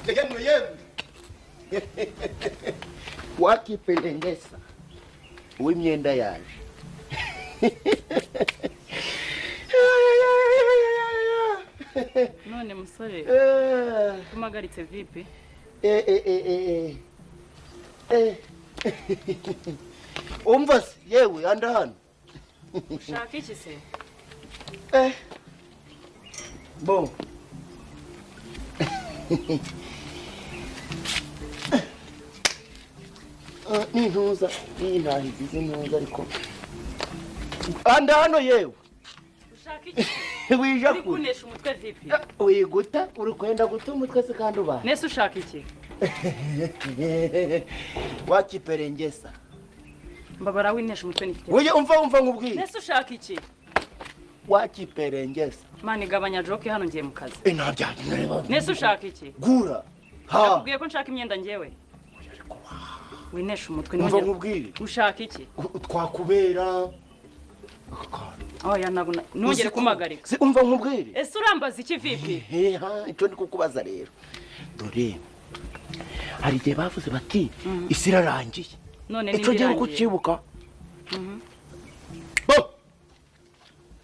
Tegeno yewe. Wakipelengesa. W'imyenda yaje. None musore. Kumagaritse vipi? Umva se yewe anda hano. Ushaka iki se? Bon. Ni ntuza, ni ntahigize ntuza ariko. Anda hano yewe. Ushaka iki? Wija ku. Kunesha umutwe vipi? Wiguta, uri kwenda guta umutwe se kandi uba. Nese ushaka iki? Wakiperengesa. Mbabara winesha umutwe nifite. Oye umva nkubwiye. Nese ushaka iki? Wakiperengesa. Mani gabanya joke hano ngiye mu kazi. Ntabyaje nareba. Nese ushaka iki? Gura. Nakubwiye ko nshaka imyenda ngewe. Winesha umutwe ni nkubwire. Ushaka iki? Twakubera. Oya nabona nongere kumagarika. Si umva nkubwire. Ese urambaza iki vipi? Icyo ndi kukubaza rero. Dore. Hari igihe bavuze bati isi irarangiye. None ni icyo gihe kukibuka.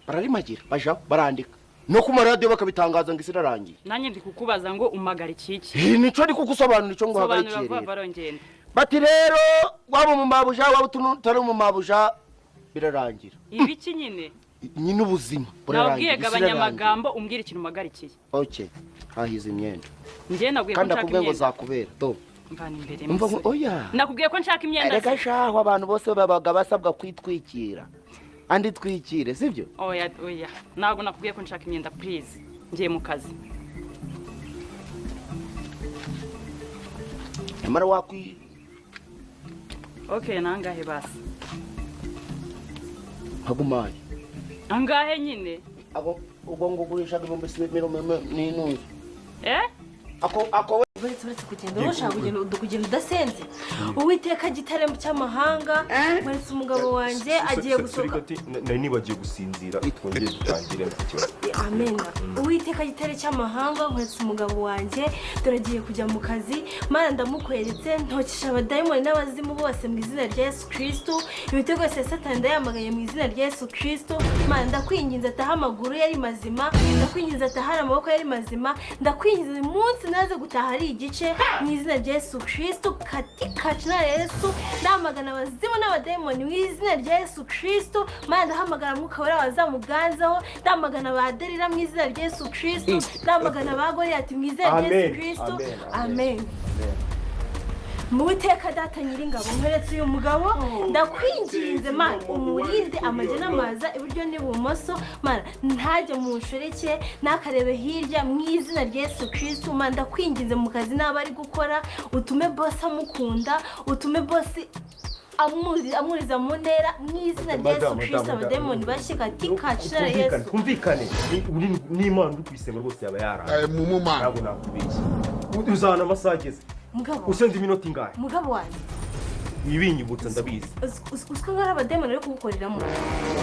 Bararimagira baja barandika no ku maradiyo bakabitangaza ngo isi irarangiye. Nanjye ndi kukubaza ngo umagarikiye iki? Nico ndi kugusobanura ico ngo hagarikire. Bati rero waba mu mabuja waba tutari mu mabuja birarangira. Ibiki nyine? Nyine ubuzima burarangira. Nabwiye gabanya amagambo umbwira ikintu umagarikiye. Okay. Hahize imyenda. Ngiye nabwiye ko nshaka imyenda. Kandi akubwiye ngo zakubera. Do. Mvana imbere mu. Oya. Nakubwiye ko nshaka imyenda. Reka shaho abantu bose babaga basabwa kwitwikira. Andi twikire sivyo? Oya. Nago nakubwiye ko nshaka imyenda please. Ngiye mu kazi. Amara wakwi. Okay, nangahe basi. Hagumaye. Angahe nyine? Ako ubwo ngugurisha ibombe sibemero n'intuzo. Ako uretse kugenda ushaka kugenda udasenze. Uwiteka gitaremo cy'amahanga mweretse umugabo wanjye agiye gusohoka. Nari nibagiye gusinzira twongeye dutangire mu kibazo. Amen. Uwiteka gitare cy'amahanga mweretse umugabo wanjye turagiye kujya mu kazi. Mana ndamukweretse ntokisha abadayimoni n'abazimu bose mu izina rya Yesu Kristo. Ibitego byose Satani ndayamagaye mu izina rya Yesu Kristo. Mana ndakwinginze ataha amaguru yari mazima, ndakwinginze ataha amaboko yari mazima, ndakwinginze umunsi naze gutaha igice mu izina rya Yesu Kristo katika jina la Yesu ndamagana abazimu n'abadayimoni mu izina rya Yesu Kristo. Mana ndahamagara mwuka wera wazamuganzaho ndamagana abaderira mu izina rya Yesu Kristo ndamagana abagore ati mu izina rya Yesu Kristo. Amen. Muwiteka data nyiringabo mweretse uyu mugabo ndakwinginze Mana umurinde amaje n'amaza iburyo n'ibumoso. Mana ntajye mu nshoreke nakarebe hirya mu izina rya Yesu Kristo. Mana ndakwinginze mu kazi naba ari gukora utume boss amukunda utume boss amuriza mu ntera mu izina rya Yesu Kristo. Abademoni bashika tikacira Yesu kumvikane n'Imana uri kwisenga rwose yaba yaraye mu mana ntabwo nakubeshya uzana amasageze mugabo usenze iminota ingahe mugabo wanjye ibinyibutsa ndabizi usko ngara abademoni ari kugukoreramo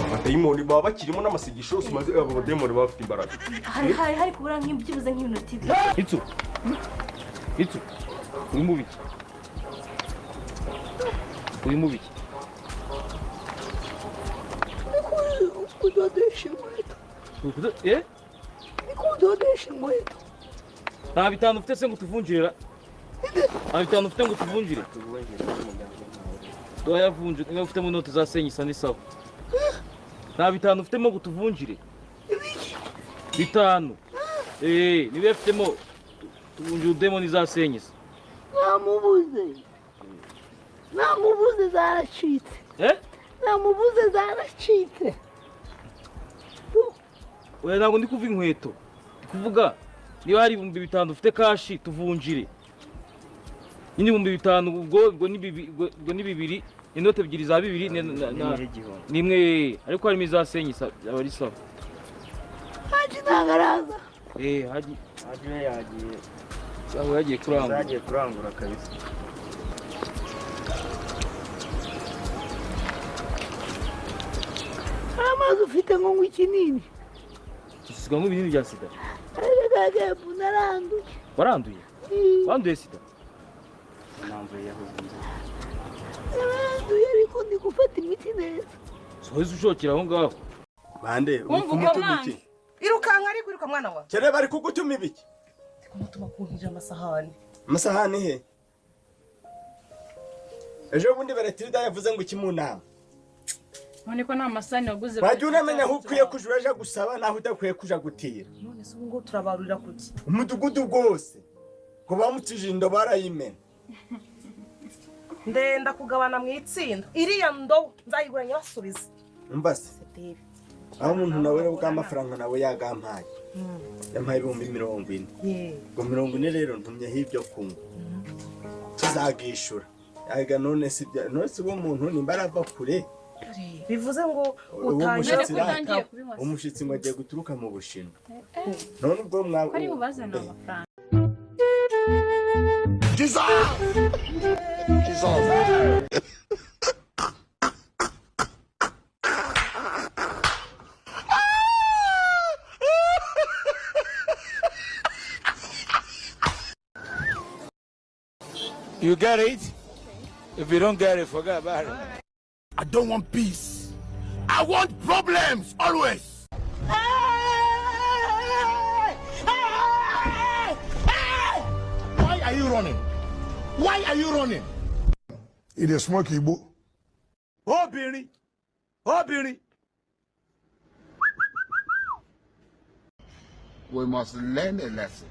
abademoni baba bakirimo n'amasigisho umaze abo bademoni bafite imbaraga hari kubura nk'ibyibuze nk'iminota ibiri. Itsu uri mubiki kudodesha inkweto kudodesha inkweto nta bitanu ufite se ngo tuvunjira tuyavunje niba ufite mu note za senyisa n'isawa nta bitanu ufitemo ngo tuvunjire bitanu niba ufitemo tuvunjire udemoni za senyisa namubuze zaracitse namubuze zaracitse. oya ntabwo ndi kuvuga inkweto ndi kuvuga niba hari ibihumbi bitanu ufite kashi tuvunjire nyine ibihumbi bitanu ubwo ni bibiri inote ebyiri za bibiri n'imwe ariko harimo iza senyisa aba ari sawa. Haji ntagaraza haji yagiye kurangura kabisa. amazi ufite ngo ikinini usiga nk'ibinini bya sida naranduye waranduye wanduye sida namvuye yahuze Naranduye ariko ndi gufata imiti neza. soheze ushokera aho ngaho bande Wumva umutuma iki irukanka ariko iruka mwana wa kere bari kugutuma ibiki kumutuma kuntira amasahani amasahani he ejo bundi baratirida yavuze ngo iki mu nama none ko nta masani waguze wajya uramenya aho ukwiye kuja uraja gusaba naho udakwiye kuja gutira none se ubu ngo turabarurira kuki umudugudu rwose ko bamutije indo barayimena ndenda kugabana mu itsinda iriya ndobo nzayigura nyabasubiza mbase aho umuntu nawe rero bw'amafaranga nawe yagampaye yampaye 40 ngo 40 rero ntumyeho ibyo kunywa tuzagishura yaga none si bo muntu nimba arava kure bivuze ngo utangira umushitsi ngo agiye guturuka mu Bushinwa none ubwo mwawe ari bubazana amafaranga You get it? If you don't get it, forget about it. I don't want peace. I want problems always. Why are you running? Why are you running? It is smoky, boo. Oh, Billy. Oh, Billy. We must learn a lesson.